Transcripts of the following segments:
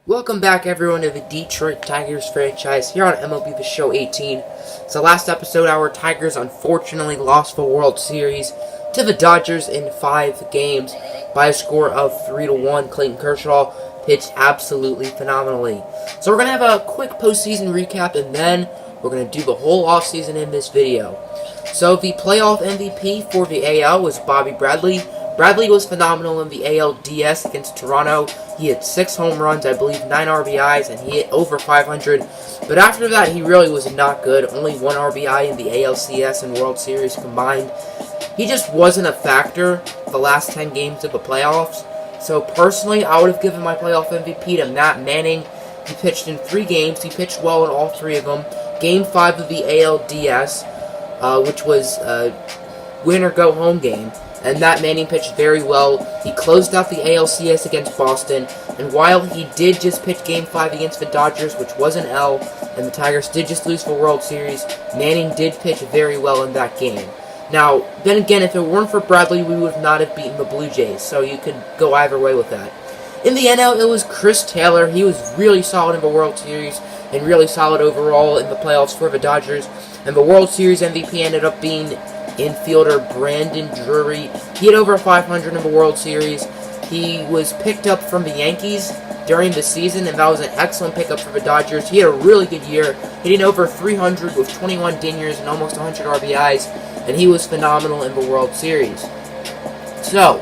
Welcome back, everyone, to the Detroit Tigers franchise here on MLB The Show 18. So last episode, our Tigers unfortunately lost the World Series to the Dodgers in 5 games by a score of 3-1. Clayton Kershaw pitched absolutely phenomenally. So we're going to have a quick postseason recap, and then we're going to do the whole offseason in this video. So the playoff MVP for the AL was Bobby Bradley. Bradley was phenomenal in the ALDS against Toronto. He hit 6 home runs, I believe 9 RBIs, and he hit over 500. But after that, he really was not good. Only 1 RBI in the ALCS and World Series combined. He just wasn't a factor the last 10 games of the playoffs. So personally, I would have given my playoff MVP to Matt Manning. He pitched in 3 games. He pitched well in all 3 of them. Game 5 of the ALDS, which was a win-or-go-home game. And Matt Manning pitched very well. He closed out the ALCS against Boston. And while he did just pitch Game 5 against the Dodgers, which was an L, and the Tigers did just lose the World Series, Manning did pitch very well in that game. Now, then again, if it weren't for Bradley, we would not have beaten the Blue Jays. So you could go either way with that. In the NL, it was Chris Taylor. He was really solid in the World Series and really solid overall in the playoffs for the Dodgers. And the World Series MVP ended up being infielder Brandon Drury. He had over 500 in the World Series. He was picked up from the Yankees during the season, and that was an excellent pickup for the Dodgers. He had a really good year, hitting over 300 with 21 dingers and almost 100 RBIs, and he was phenomenal in the World Series. So,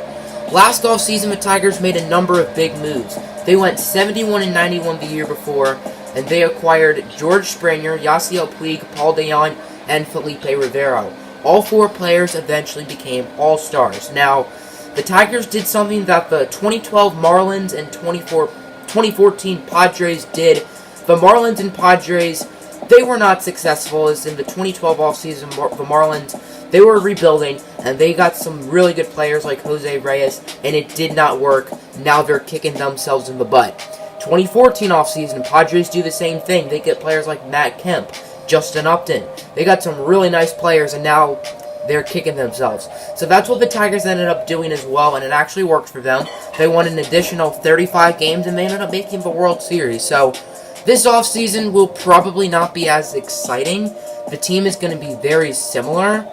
last offseason, the Tigers made a number of big moves. They went 71-91 the year before, and they acquired George Springer, Yasiel Puig, Paul DeJong, and Felipe Rivero. All 4 players eventually became All-Stars. Now, the Tigers did something that the 2012 Marlins and 2014 Padres did. The Marlins and Padres, they were not successful, as in the 2012 offseason, the Marlins, they were rebuilding, and they got some really good players like Jose Reyes, and it did not work. Now they're kicking themselves in the butt. 2014 offseason, Padres do the same thing. They get players like Matt Kemp, Justin Upton. They got some really nice players, and now they're kicking themselves. So that's what the Tigers ended up doing as well, and it actually worked for them. They won an additional 35 games, and they ended up making the World Series. So this offseason will probably not be as exciting. The team is going to be very similar.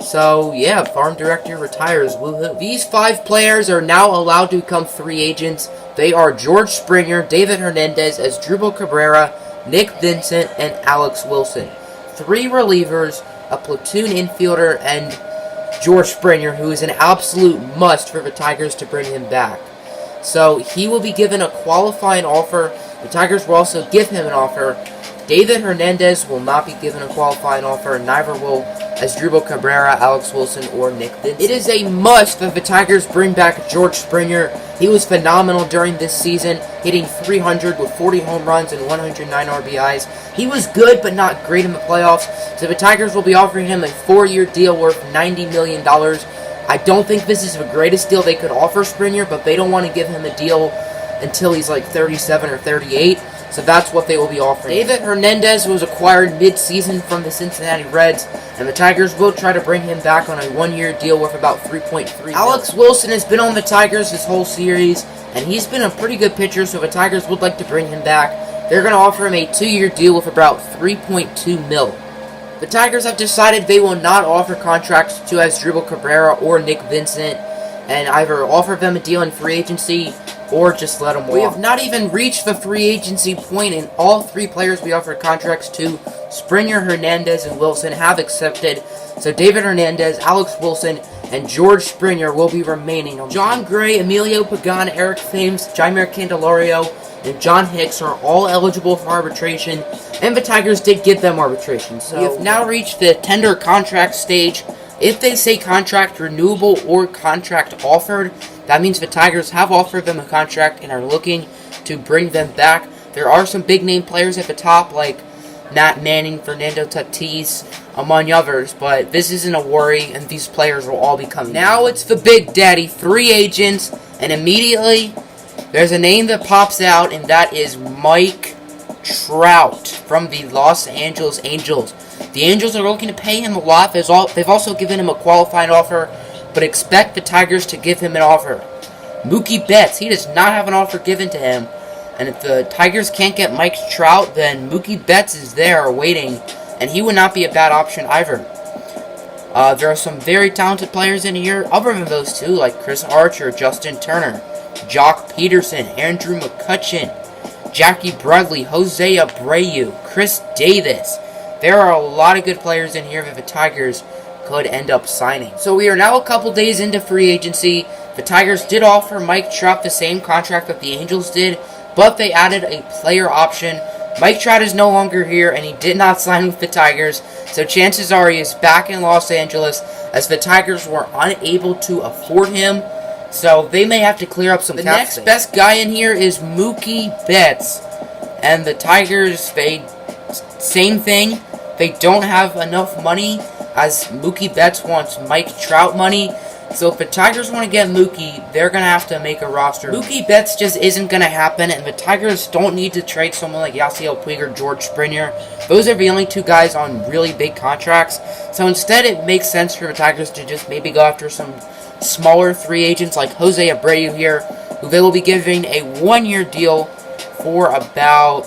So, yeah, farm director retires. Woohoo. These 5 players are now allowed to become free agents. They are George Springer, David Hernandez, Asdrubal Cabrera, Nick Vincent, and Alex Wilson. 3 relievers, a platoon infielder, and George Springer, who is an absolute must for the Tigers to bring him back. So he will be given a qualifying offer. The Tigers will also give him an offer. David Hernandez will not be given a qualifying offer, and neither will Asdrubal Cabrera, Alex Wilson, or Nick Vincent. It is a must that the Tigers bring back George Springer. He was phenomenal during this season, hitting 300 with 40 home runs and 109 RBIs. He was good, but not great in the playoffs, so the Tigers will be offering him a 4-year deal worth $90 million. I don't think this is the greatest deal they could offer Springer, but they don't want to give him a deal until he's like 37 or 38. So that's what they will be offering. David Hernandez was acquired mid-season from the Cincinnati Reds, and the Tigers will try to bring him back on a 1-year deal worth about $3.3 Alex Wilson has been on the Tigers this whole series, and he's been a pretty good pitcher, so the Tigers would like to bring him back. They're going to offer him a 2-year deal with about $3.2 million. The Tigers have decided they will not offer contracts to Asdrubal Cabrera or Nick Vincent, and either offer them a deal in free agency or just let them walk. We have not even reached the free agency point, and all 3 players we offered contracts to, Springer, Hernandez, and Wilson, have accepted. So David Hernandez, Alex Wilson, and George Springer will be remaining. John Gray, Emilio Pagan, Eric Thames, Jeimer Candelario, and John Hicks are all eligible for arbitration, and the Tigers did give them arbitration. So we have now reached the tender contract stage. If they say contract renewable or contract offered, that means the Tigers have offered them a contract and are looking to bring them back. There are some big-name players at the top, like Matt Manning, Fernando Tatis, among others, but this isn't a worry, and these players will all be coming. Now it's the big daddy, free agents, and immediately there's a name that pops out, and that is Mike Trout from the Los Angeles Angels. The Angels are looking to pay him a lot. They've also given him a qualifying offer, but expect the Tigers to give him an offer. Mookie Betts, he does not have an offer given to him. And if the Tigers can't get Mike Trout, then Mookie Betts is there waiting, and he would not be a bad option either. There are some very talented players in here, other than those two, like Chris Archer, Justin Turner, Jock Peterson, Andrew McCutchen, Jackie Bradley, Jose Abreu, Chris Davis. There are a lot of good players in here that the Tigers could end up signing. So we are now a couple days into free agency. The Tigers did offer Mike Trout the same contract that the Angels did, but they added a player option. Mike Trout is no longer here, and he did not sign with the Tigers, so chances are he is back in Los Angeles, as the Tigers were unable to afford him, so they may have to clear up some cap space. The next best guy in here is Mookie Betts, and the Tigers, same thing. They don't have enough money, as Mookie Betts wants Mike Trout money. So if the Tigers want to get Mookie, they're going to have to make a roster. Mookie Betts just isn't going to happen, and the Tigers don't need to trade someone like Yasiel Puig or George Springer. Those are the only two guys on really big contracts. So instead, it makes sense for the Tigers to just maybe go after some smaller free agents like Jose Abreu here, who they will be giving a one-year deal for about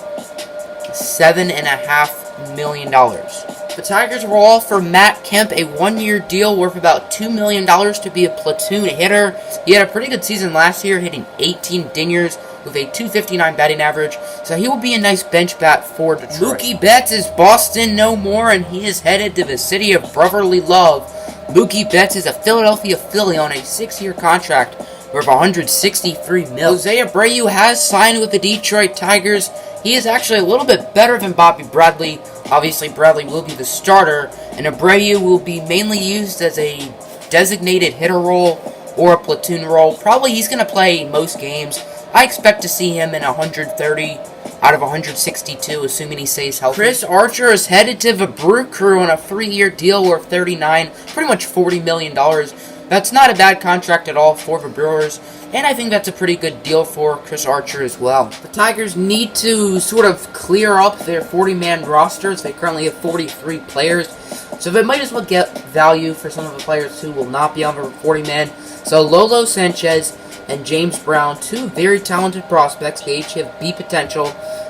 $7.5 million. The Tigers will offer Matt Kemp a one-year deal worth about $2 million to be a platoon hitter. He had a pretty good season last year, hitting 18 dingers with a .259 batting average, so he will be a nice bench bat for Detroit. Mookie Betts is Boston no more, and he is headed to the city of brotherly love. Mookie Betts is a Philadelphia Philly on a 6-year contract worth $163 million. Jose Abreu has signed with the Detroit Tigers. He is actually a little bit better than Bobby Bradley. Obviously, Bradley will be the starter, and Abreu will be mainly used as a designated hitter role or a platoon role. Probably he's going to play most games. I expect to see him in 130 out of 162, assuming he stays healthy. Chris Archer is headed to the Brew Crew on a 3-year deal worth $39, pretty much $40 million. That's not a bad contract at all for the Brewers, and I think that's a pretty good deal for Chris Archer as well. The Tigers need to sort of clear up their 40-man rosters. They currently have 43 players, so they might as well get value for some of the players who will not be on the 40-man. So Lolo Sanchez and James Brown, two very talented prospects. They each have B potential.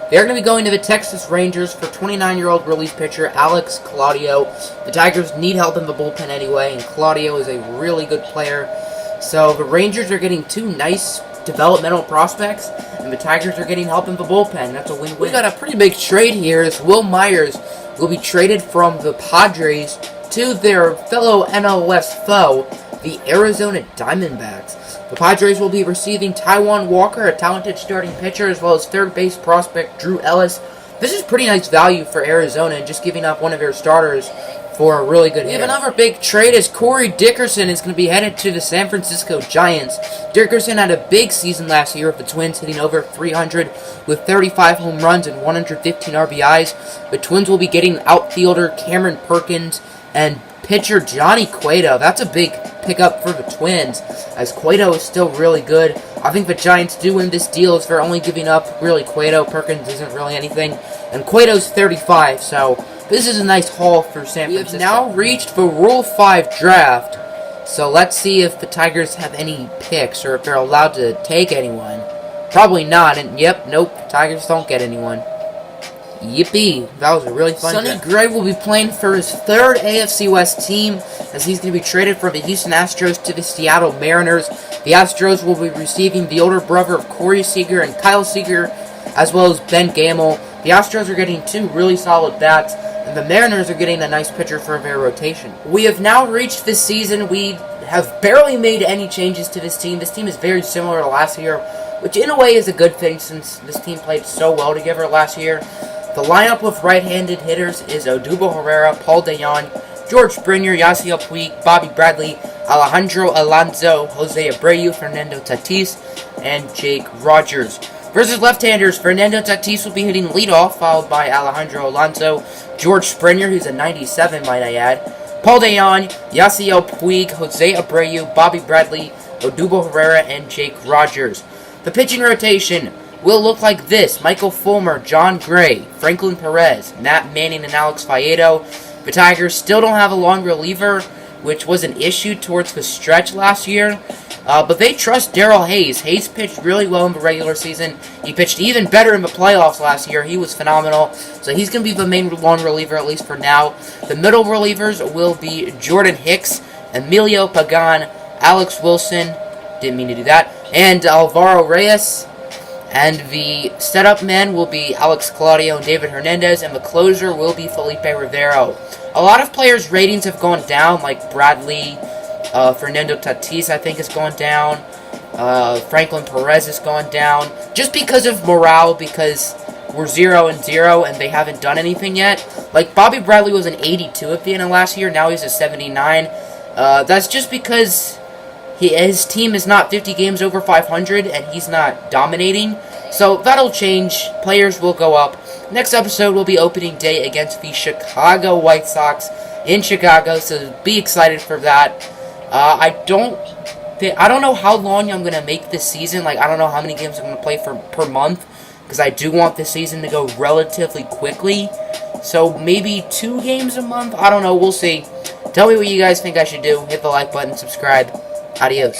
They're going to be going to the Texas Rangers for 29-year-old relief pitcher Alex Claudio. The Tigers need help in the bullpen anyway, and Claudio is a really good player. So the Rangers are getting two nice developmental prospects, and the Tigers are getting help in the bullpen. That's a win-win. We got a pretty big trade here, as Will Myers will be traded from the Padres to their fellow NL West foe, the Arizona Diamondbacks. The Padres will be receiving Taijuan Walker, a talented starting pitcher, as well as third base prospect Drew Ellis. This is pretty nice value for Arizona, just giving up one of their starters for a really good hitter. We have another big trade as Corey Dickerson is going to be headed to the San Francisco Giants. Dickerson had a big season last year with the Twins, hitting over 300 with 35 home runs and 115 RBIs. The Twins will be getting outfielder Cameron Perkins and pitcher Johnny Cueto. That's a big pickup for the Twins, as Cueto is still really good. I think the Giants do win this deal as they're only giving up really Cueto. Perkins isn't really anything, and Cueto's 35, so this is a nice haul for San Francisco. We have now reached the Rule 5 draft, so let's see if the Tigers have any picks, or if they're allowed to take anyone. Probably not, and yep, nope, Tigers don't get anyone. Yippee, that was a really fun Sonny draft. Gray will be playing for his third AFC West team, as he's going to be traded from the Houston Astros to the Seattle Mariners. The Astros will be receiving the older brother of Corey Seager and Kyle Seager, as well as Ben Gamel. The Astros are getting two really solid bats, and the Mariners are getting a nice pitcher for their rotation. We have now reached this season. We have barely made any changes to this team. This team is very similar to last year, which in a way is a good thing since this team played so well together last year. The lineup with right-handed hitters is Odubel Herrera, Paul DeJong, George Springer, Yasiel Puig, Bobby Bradley, Alejandro Alonso, Jose Abreu, Fernando Tatis, and Jake Rogers. Versus left-handers, Fernando Tatis will be hitting leadoff, followed by Alejandro Alonso, George Springer, who's a 97, might I add, Paul DeJong, Yasiel Puig, Jose Abreu, Bobby Bradley, Odubel Herrera, and Jake Rogers. The pitching rotation will look like this: Michael Fulmer, John Gray, Franklin Perez, Matt Manning, and Alex Faedo. The Tigers still don't have a long reliever, which was an issue towards the stretch last year. But they trust Darrell Hayes. Hayes pitched really well in the regular season. He pitched even better in the playoffs last year. He was phenomenal. So he's going to be the main long reliever, at least for now. The middle relievers will be Jordan Hicks, Emilio Pagan, Alex Wilson, didn't mean to do that, and Alvaro Reyes. And the setup men will be Alex Claudio and David Hernandez, and the closer will be Felipe Rivero. A lot of players' ratings have gone down, like Bradley, Fernando Tatis, I think, has gone down. Franklin Perez has gone down. Just because of morale, because we're 0-0 and they haven't done anything yet. Like, Bobby Bradley was an 82 at the end of last year, now he's a 79. That's just because his team is not 50 games over 500, and he's not dominating. So that'll change. Players will go up. Next episode will be opening day against the Chicago White Sox in Chicago, so be excited for that. I don't know how long I'm going to make this season. Like, I don't know how many games I'm going to play per month, because I do want this season to go relatively quickly. So maybe 2 games a month? I don't know. We'll see. Tell me what you guys think I should do. Hit the like button, subscribe. Adios.